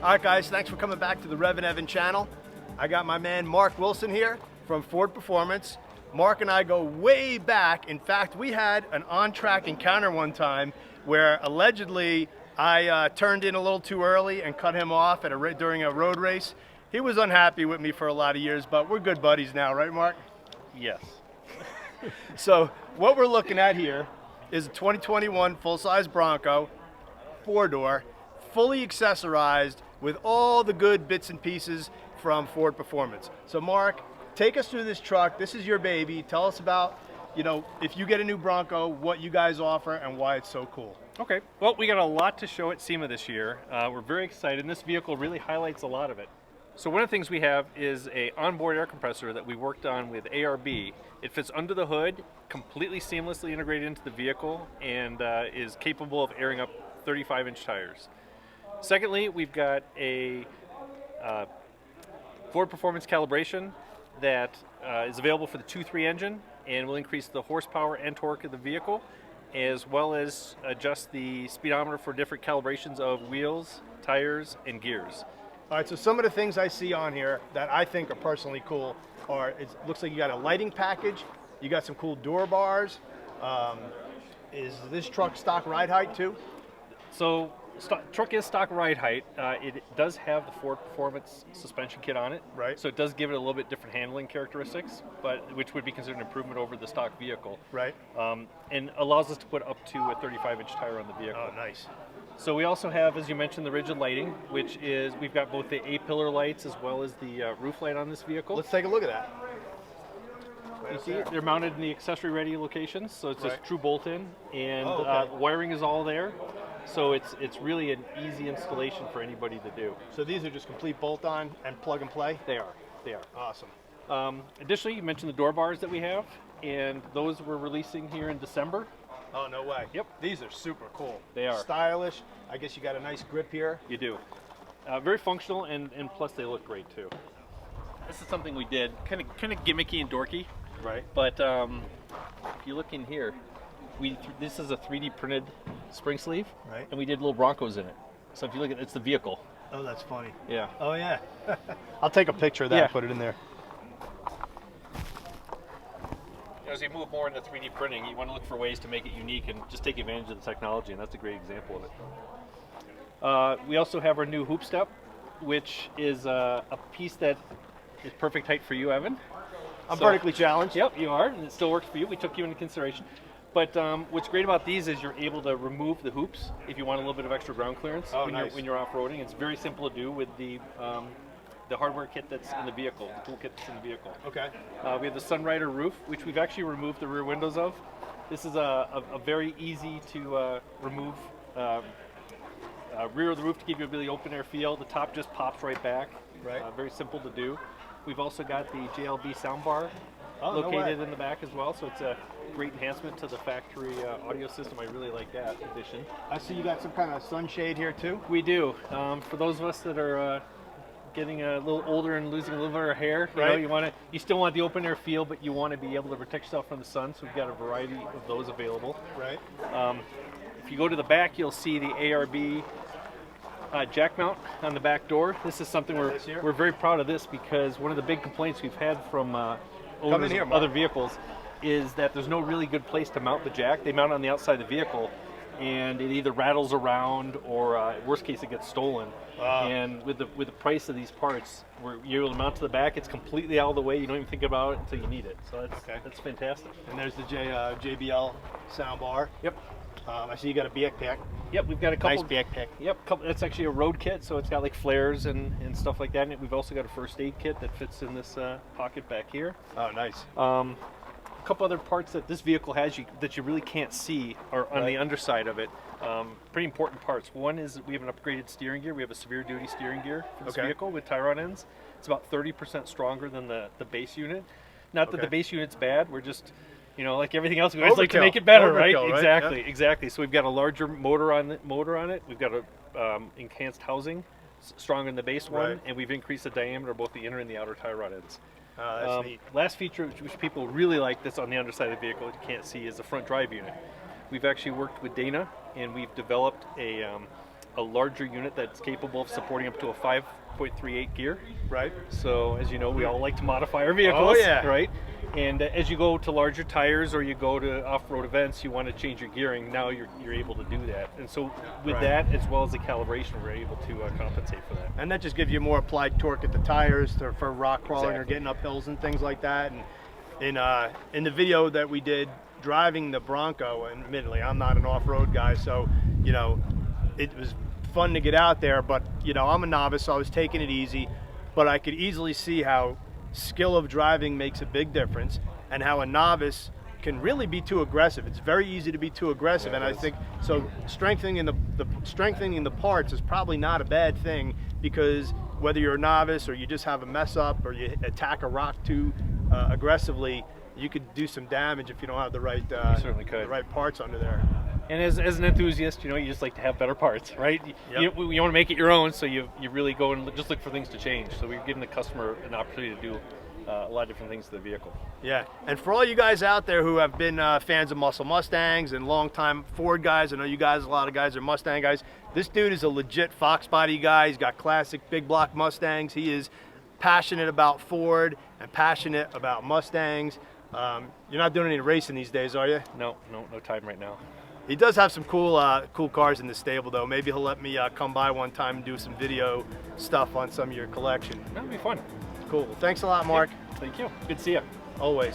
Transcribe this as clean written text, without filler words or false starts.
All right, guys, thanks for coming back to the REVan Evan channel. I got my man Mark Wilson here from Ford Performance. Mark and I go way back. In fact, we had an on-track encounter one time where allegedly I turned in a little too early and cut him off during a road race. He was unhappy with me for a lot of years, but we're good buddies now, right, Mark? Yes. So what we're looking at here is a 2021 full-size Bronco, 4-door, fully accessorized with all the good bits and pieces from Ford Performance. So Mark, take us through this truck. This is your baby. Tell us about, if you get a new Bronco, what you guys offer and why it's so cool. Okay, well, we got a lot to show at SEMA this year. We're very excited, and this vehicle really highlights a lot of it. So one of the things we have is a onboard air compressor that we worked on with ARB. It fits under the hood, completely seamlessly integrated into the vehicle, and is capable of airing up 35-inch tires. Secondly, we've got a Ford Performance calibration that is available for the 2.3 engine and will increase the horsepower and torque of the vehicle, as well as adjust the speedometer for different calibrations of wheels, tires, and gears. All right, so some of the things I see on here that I think are personally cool are, it looks like you got a lighting package, you got some cool door bars. Is this truck stock ride height too? So, truck is stock ride height. It does have the Ford Performance suspension kit on it. Right. So it does give it a little bit different handling characteristics, which would be considered an improvement over the stock vehicle. Right. And allows us to put up to a 35-inch tire on the vehicle. Oh, nice. So we also have, as you mentioned, the rigid lighting, which is, we've got both the A-pillar lights as well as the roof light on this vehicle. Let's take a look at that. You see, they're mounted in the accessory-ready locations, so it's just true bolt-in, and okay. wiring is all there. So it's really an easy installation for anybody to do. So these are just complete bolt-on and plug and play? They are. Awesome. Additionally, you mentioned the door bars that we have, and those we're releasing here in December. Oh, no way. Yep. These are super cool. They are. Stylish. I guess you got a nice grip here. You do. Very functional, and plus they look great too. This is something we did, kind of gimmicky and dorky. Right. But if you look in here, this is a 3D printed spring sleeve, right? And we did little Broncos in it. So if you look at it, it's the vehicle. Oh, that's funny. Yeah. Oh, yeah. I'll take a picture of that and put it in there. As you move more into 3D printing, you want to look for ways to make it unique and just take advantage of the technology, and that's a great example of it. We also have our new hoop step, which is a piece that is perfect height for you, Evan. I'm vertically challenged. Yep, you are, and it still works for you. We took you into consideration. But what's great about these is you're able to remove the hoops if you want a little bit of extra ground clearance when you're off-roading. It's very simple to do with the hardware kit that's in the vehicle, the tool kit that's in the vehicle. Okay. We have the Sunrider roof, which we've actually removed the rear windows of. This is a very easy to remove rear of the roof to give you a really open air feel. The top just pops right back. Right. Very simple to do. We've also got the JLB soundbar located in the back as well, so it's a great enhancement to the factory audio system. I really like that addition. I see you got some kind of sunshade here too. We do. For those of us that are getting a little older and losing a little bit of our hair, you still want the open air feel, but you want to be able to protect yourself from the sun, so we've got a variety of those available. Right. If you go to the back, you'll see the ARB jack mount on the back door. This is something we're very proud of this, because one of the big complaints we've had from owners of other vehicles is that there's no really good place to mount the jack. They mount it on the outside of the vehicle, and it either rattles around or worst case it gets stolen. And with the price of these parts, you're able to mount to the back. It's completely out of the way. You don't even think about it until you need it. So that's fantastic. And there's the JBL soundbar. Yep. I see you got a backpack. Yep, we've got a couple. Nice backpack. Yep, that's actually a road kit, so it's got like flares and stuff like that. And we've also got a first aid kit that fits in this pocket back here. Oh, nice. A couple other parts that this vehicle has that you really can't see are on the underside of it. Pretty important parts. One is that we have an upgraded steering gear. We have a severe duty steering gear for this vehicle with tie rod ends. It's about 30% stronger than the base unit. Not that the base unit's bad. We're just, like everything else, we always like to make it better, right? Exactly. So we've got a larger motor on it. We've got a enhanced housing, stronger than the base one, and we've increased the diameter of both the inner and the outer tie rod ends. That's neat. Last feature, which people really like that's on the underside of the vehicle, you can't see, is the front drive unit. We've actually worked with Dana, and we've developed a a larger unit that's capable of supporting up to a 5.38 gear. Right. So as you know, we all like to modify our vehicles, Oh, yeah. right? And as you go to larger tires or you go to off-road events, you want to change your gearing. Now you're able to do that. And so with Right. that, as well as the calibration, we're able to compensate for that. And that just gives you more applied torque at the tires for rock crawling or Exactly. getting up hills and things like that. And in the video that we did driving the Bronco, and admittedly I'm not an off-road guy, so you know it was fun to get out there, but you know I'm a novice, so I was taking it easy, but I could easily see how skill of driving makes a big difference and how a novice can really be too aggressive. It's very easy to be too aggressive, Yeah, and it I is. think so strengthening the parts is probably not a bad thing, because whether you're a novice or you just have a mess up or you attack a rock too aggressively, you could do some damage if you don't have the right certainly could. the right parts under there. And as an enthusiast, you know, you just like to have better parts, right? Yep. You want to make it your own, so you really go and just look for things to change. So we're giving the customer an opportunity to do a lot of different things to the vehicle. Yeah, and for all you guys out there who have been fans of Muscle Mustangs and longtime Ford guys, I know you guys, a lot of guys are Mustang guys. This dude is a legit Fox body guy. He's got classic big block Mustangs. He is passionate about Ford and passionate about Mustangs. You're not doing any racing these days, are you? No time right now. He does have some cool cars in the stable, though. Maybe he'll let me come by one time and do some video stuff on some of your collection. That'd be fun. Cool. Well, thanks a lot, Mark. Thank you. Good to see you. Always.